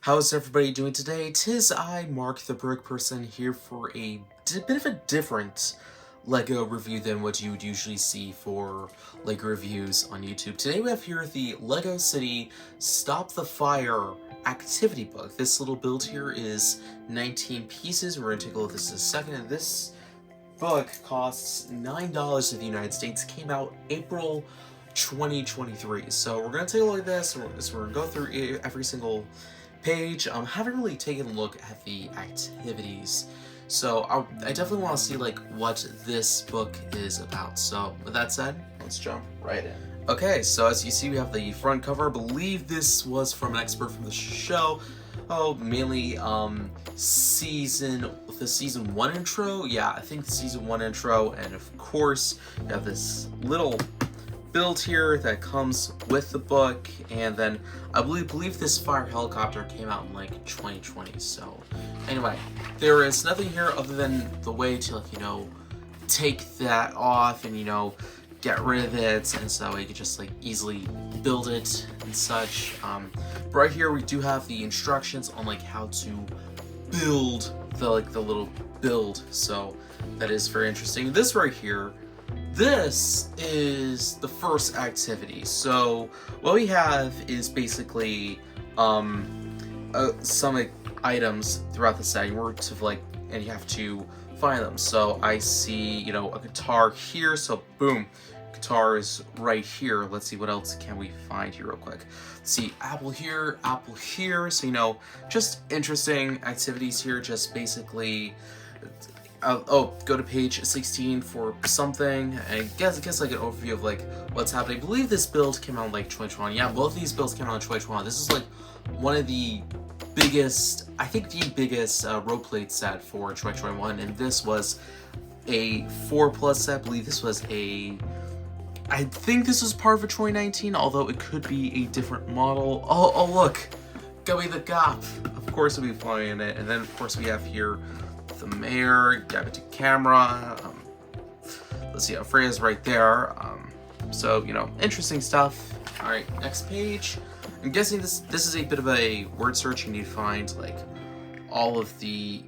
How's everybody doing today? Tis I, Mark the Brick Person, here for a bit of a different LEGO review than what you would usually see for LEGO reviews on YouTube. Today we have here the LEGO City Stop the Fire activity book. This little build here is 19 pieces. We're going to take a look at this in a second. And this book costs $9 in the United States. Came out April 2023. So we're going to take a look at this. We're going to go through every single page. Haven't really taken a look at the activities, so I definitely want to see like what this book is about. So with that said, let's jump right in. Okay, so as you see, we have the front cover. I believe this was from an expert from the show. Oh, mainly season 1 intro. Yeah, I think the season 1 intro, and of course you have this little build here that comes with the book, and then I believe this fire helicopter came out in like 2020. So anyway, there is nothing here other than the way to, like, take that off and get rid of it, and so you can just like easily build it and such. But right here we do have the instructions on like how to build the little build, so that is very interesting. This right here, this is the first activity. So what we have is basically some items throughout the set. And you have to find them. So I see, a guitar here. So boom, guitar is right here. Let's see, what else can we find here real quick. Let's see, apple here, apple here. So just interesting activities here. Just basically. Go to page 16 for something, and I guess like an overview of like what's happening. I believe this build came out in like 2020. Yeah, both of these builds came out in 2021. This is like one of the biggest, I think the biggest road plate set for 2021, and this was a 4+ set. I believe this was I think this was part of a 2019, although it could be a different model. Oh look, Gubby the Gop. Of course we'll be following it, and then of course we have here the mayor, grab it to camera. Let's see, Freya's right there. So interesting stuff. All right, next page. I'm guessing this is a bit of a word search. You need to find like all of the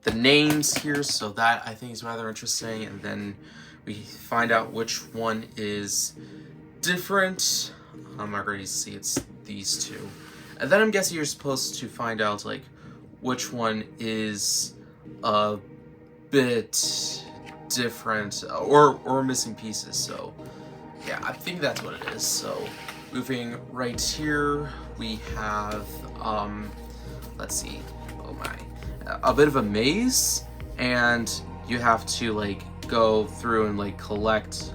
the names here. So that I think is rather interesting, and then we find out which one is different. I already see it's these two. And then I'm guessing you're supposed to find out like which one is a bit different or missing pieces. So yeah, I think that's what it is. So moving right here, we have let's see, oh my, a bit of a maze, and you have to like go through and like collect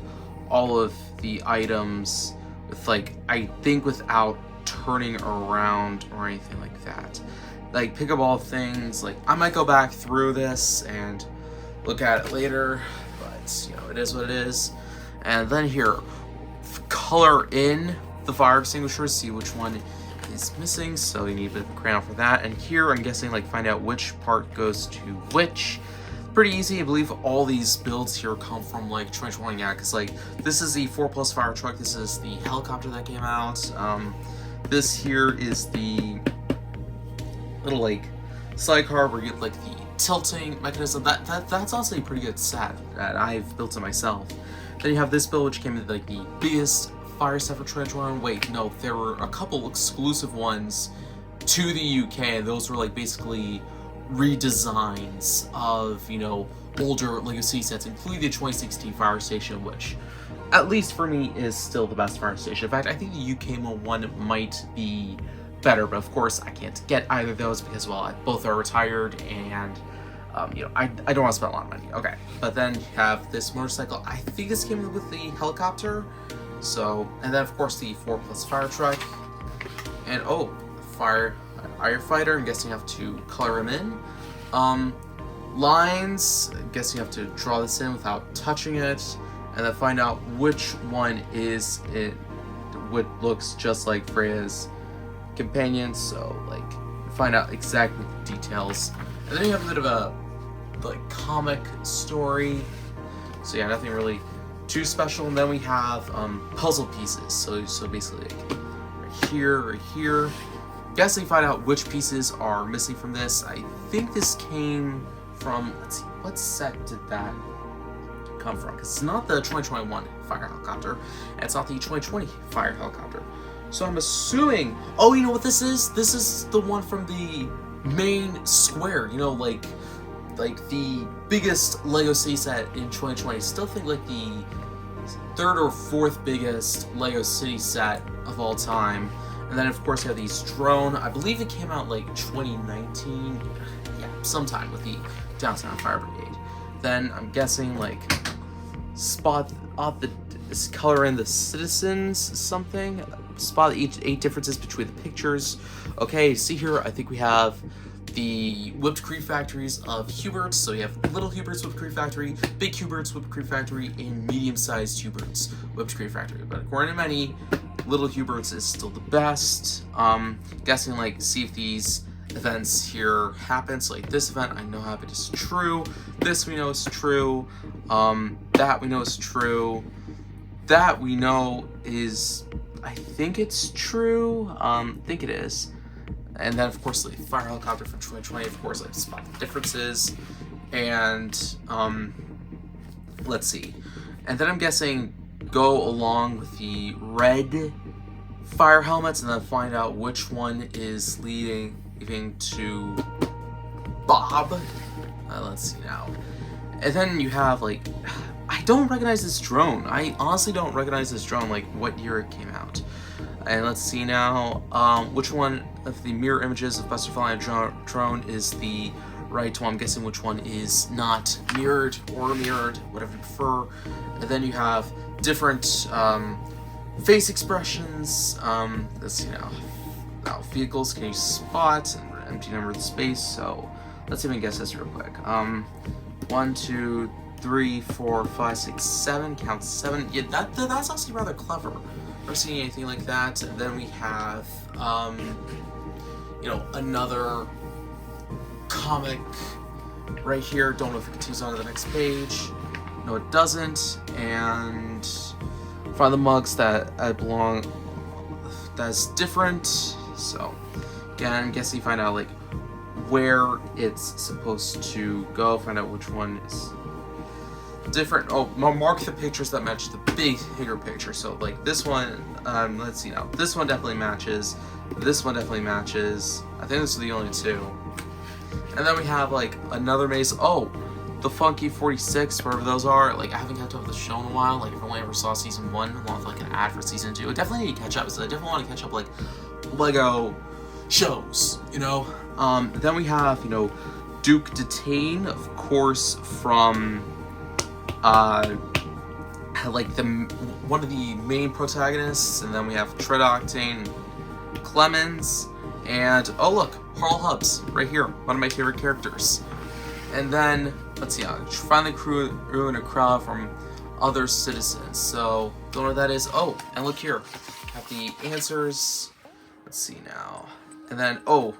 all of the items with like, I think without turning around or anything like that. Like pick up all things. Like I might go back through this and look at it later, but it is what it is. And then here, color in the fire extinguishers, see which one is missing. So you need a bit of a crayon for that. And here I'm guessing like find out which part goes to which. Pretty easy. I believe all these builds here come from like 2020. Yeah, because like this is the 4+ fire truck. This is the helicopter that came out. This here is the little like sidecar where you get like the tilting mechanism. That's honestly a pretty good set that I've built it myself. Then you have this build, which came with like the biggest fire set for 2021. Wait, no, there were a couple exclusive ones to the UK, and those were like basically redesigns of older LEGO City sets, including the 2016 fire station, which at least for me is still the best fire station. In fact, I think the UK one might be better, but of course I can't get either of those because, well, both are retired, and I don't want to spend a lot of money. Okay, but then you have this motorcycle. I think this came with the helicopter. So, and then of course the 4+ fire truck, and firefighter. I'm guessing you have to color him in. Lines. I guess you have to draw this in without touching it, and then find out which one is it. What looks just like Freya's companion. So like find out exactly the details, and then you have a bit of a like comic story. So yeah, nothing really too special. And then we have puzzle pieces. So basically, like right here. Guess we find out which pieces are missing from this. I think this came from, let's see, what set did that come from? Because it's not the 2021 fire helicopter, and it's not the 2020 fire helicopter. So I'm assuming, oh, you know what this is? This is the one from the main square, you know, like the biggest Lego city set in 2020. Still think like the third or fourth biggest Lego city set of all time. And then of course you have these drone. I believe it came out like 2019, yeah, sometime with the Downtown Fire Brigade. Then I'm guessing like spot off the color in the citizens something. Spot each 8 differences between the pictures. Okay, see here, I think we have the whipped cream factories of Hubert's. So you have little Hubert's whipped cream factory, big Hubert's whipped cream factory, and medium-sized Hubert's whipped cream factory. But according to many, little Hubert's is still the best. Guessing like see if these events here happen. So like this event I know happened is true. This we know is true. That we know is true. That we know is, I think it's true. I think it is. And then of course the fire helicopter from 2020, of course, like spot the differences. And let's see. And then I'm guessing go along with the red fire helmets and then find out which one is leading to Bob. Let's see now. And then you have like, I don't recognize this drone. I honestly don't recognize this drone, like what year it came out. And let's see now, which one of the mirror images of Buster flying a drone is the right one. I'm guessing which one is not mirrored or mirrored, whatever you prefer. And then you have different face expressions. Let's see now. Now, vehicles can you spot and empty number of the space. So let's even guess this real quick. 1, 2, 3, 4, 5, 6, 7. Count 7. Yeah, that's actually rather clever. Never seen anything like that. And then we have, you know, another comic right here. Don't know if it continues on to the next page. No, it doesn't. And find the mugs that belong. That's different. So again, guess you find out like where it's supposed to go. Find out which one is different. Oh, mark the pictures that match the bigger picture. So like this one, let's see now. This one definitely matches. This one definitely matches. I think those are the only two. And then we have like another maze. Oh, the Funky 46, wherever those are. Like I haven't kept up with the show in a while. Like if I only ever saw season 1 along with like an ad for season 2. I definitely need to catch up. So I definitely want to catch up like Lego shows, you know. Then we have, you know, Duke Detain, of course, from like one of the main protagonists. And then we have Tread Octane, Clemens, and oh look, Harl Hubbs right here, one of my favorite characters. And then let's see, finally ruin a crowd from other citizens. So don't know what that is. Oh, and look here, have the answers. Let's see now. And then oh,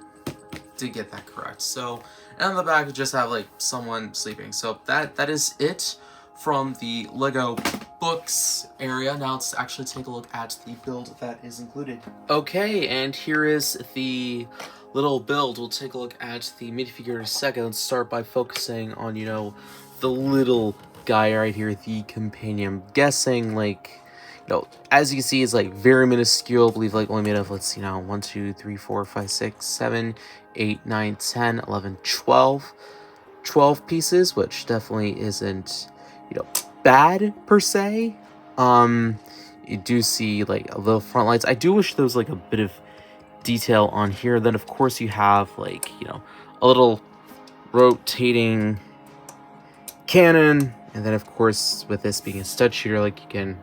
did get that correct. So and on the back we just have like someone sleeping. So that is it from the Lego books area. Now let's actually take a look at the build that is included. Okay, and here is the little build. We'll take a look at the minifigure in a second. Let's start by focusing on, you know, the little guy right here, the companion. I'm guessing like, you know, as you can see, it's like very minuscule. I believe like only made of, let's see now, 1, 2, 3, 4, 5, 6, 7, 8, 9, 10, 11, 12 pieces, which definitely isn't, you know, bad per se. You do see like the front lights. I do wish there was like a bit of detail on here. Then of course you have like, you know, a little rotating cannon, and then of course with this being a stud shooter, like you can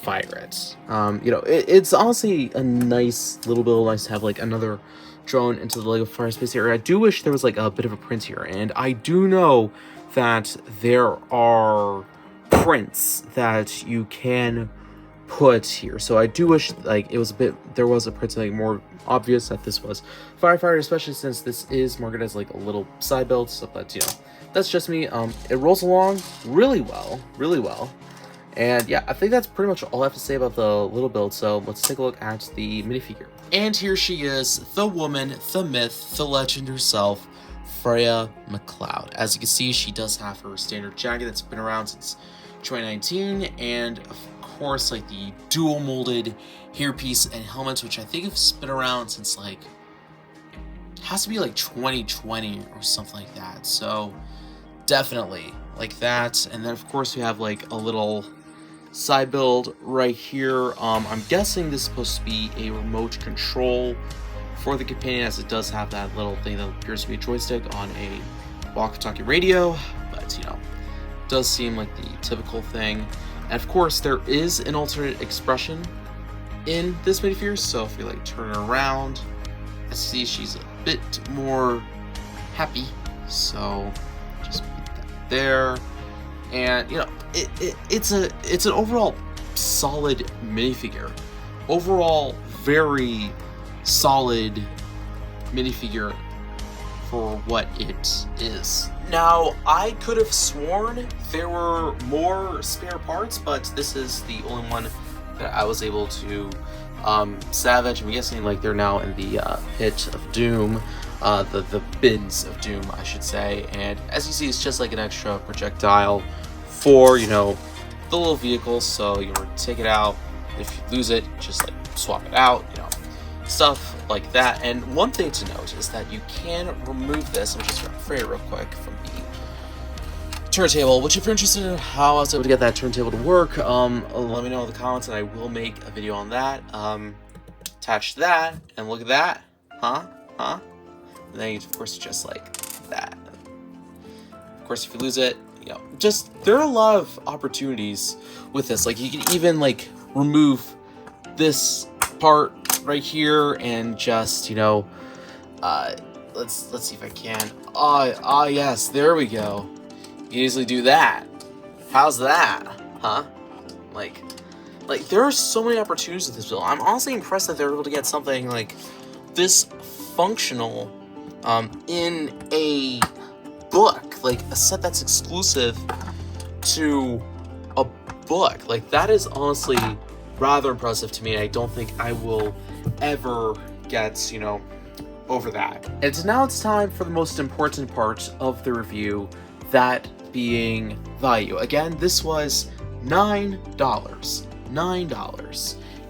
fire it. You know, it's honestly a nice little build. Nice to have like another drone into the Lego Fire Space area. I do wish there was like a bit of a print here, and I do know that there are prints that you can put here. So I do wish like it was a bit, there was a print like more obvious that this was firefighter, especially since this is marketed as like a little side build, so that, you know, that's just me. It rolls along really well, really well. And yeah, I think that's pretty much all I have to say about the little build, so let's take a look at the minifigure. And here she is, the woman, the myth, the legend herself, Freya McCloud. As you can see, she does have her standard jacket that's been around since 2019, and of course, like the dual molded hairpiece and helmets, which I think have been around since like, has to be like 2020 or something like that. So definitely like that. And then of course we have like a little side build right here. I'm guessing this is supposed to be a remote control for the companion, as it does have that little thing that appears to be a joystick on a walkie-talkie radio, but you know, it does seem like the typical thing. And of course there is an alternate expression in this minifigure, so if we like turn her around, I see she's a bit more happy, so just put that there. And you know, it's an overall solid minifigure. Overall, very solid minifigure for what it is. Now, I could have sworn there were more spare parts, but this is the only one that I was able to salvage. I'm guessing like they're now in the pit of doom. The bins of doom, I should say. And as you see, it's just like an extra projectile for, you know, the little vehicle. So you take it out. If you lose it, just like swap it out, you know, stuff like that. And one thing to note is that you can remove this. Let me just grab it real quick from the turntable, which if you're interested in how I was able to get that turntable to work, let me know in the comments and I will make a video on that. Attach that, and look at that. Huh? And then you, of course, just like that. Of course, if you lose it, you know, just, there are a lot of opportunities with this. Like, you can even like remove this part right here and just, you know, let's see if I can. Yes, there we go. You can easily do that. How's that? Huh? Like there are so many opportunities with this build. I'm honestly impressed that they're able to get something like this functional in a book, like a set that's exclusive to a book. Like, that is honestly rather impressive to me. I don't think I will ever get, you know, over that. And now it's time for the most important part of the review, that being value. Again, this was $9.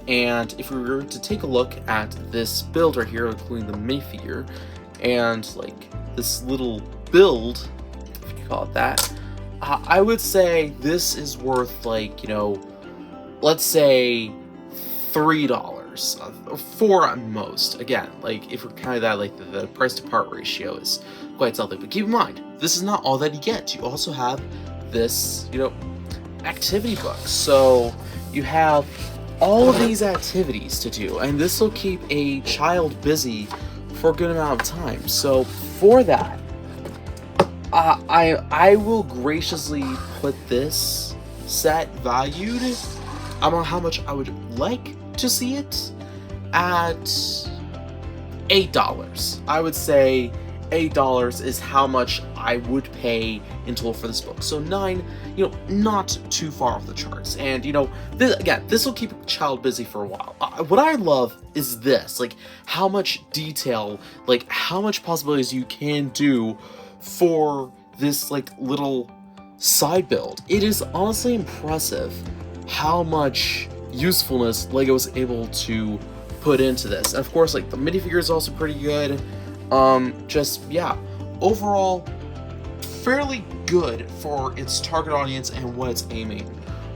And if we were to take a look at this build right here, including the minifigure, and like this little build, if you call it that, I would say this is worth, like, you know, let's say $3, 4 at most. Again, like, if we're kind of that, like, the price to part ratio is quite something. But keep in mind, this is not all that you get. You also have this, you know, activity book. So you have all of these activities to do, and this will keep a child busy for a good amount of time. So for that, I will graciously put this set valued, I don't know how much I would like to see it, at $8. I would say $8 is how much I would pay in total for this book. So 9, you know, not too far off the charts. And, you know, this, again, this will keep a child busy for a while. What I love is this, like, how much detail, like, how much possibilities you can do for this, like, little side build. It is honestly impressive how much usefulness LEGO was able to put into this. And of course, like, the minifigure is also pretty good. Just, yeah, overall, fairly good for its target audience and what it's aiming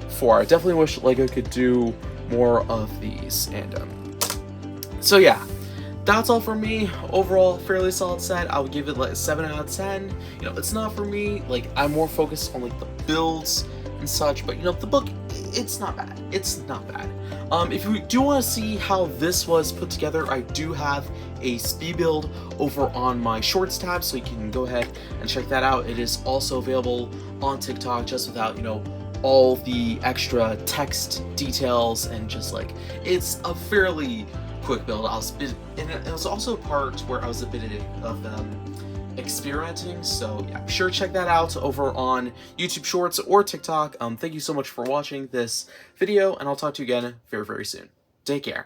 for. I definitely wish LEGO could do more of these. And, so yeah, that's all for me. Overall, fairly solid set. I would give it like a 7 out of 10. You know, it's not for me. Like, I'm more focused on like the builds and such, but you know, the book, it's not bad. It's not bad. If you do want to see how this was put together, I do have a speed build over on my shorts tab, so you can go ahead and check that out. It is also available on TikTok, just without, you know, all the extra text details, and just like, it's a fairly quick build. And it was also a part where I was a bit of experimenting. So yeah, be sure to check that out over on YouTube Shorts or TikTok. Thank you so much for watching this video, and I'll talk to you again very, very soon. Take care.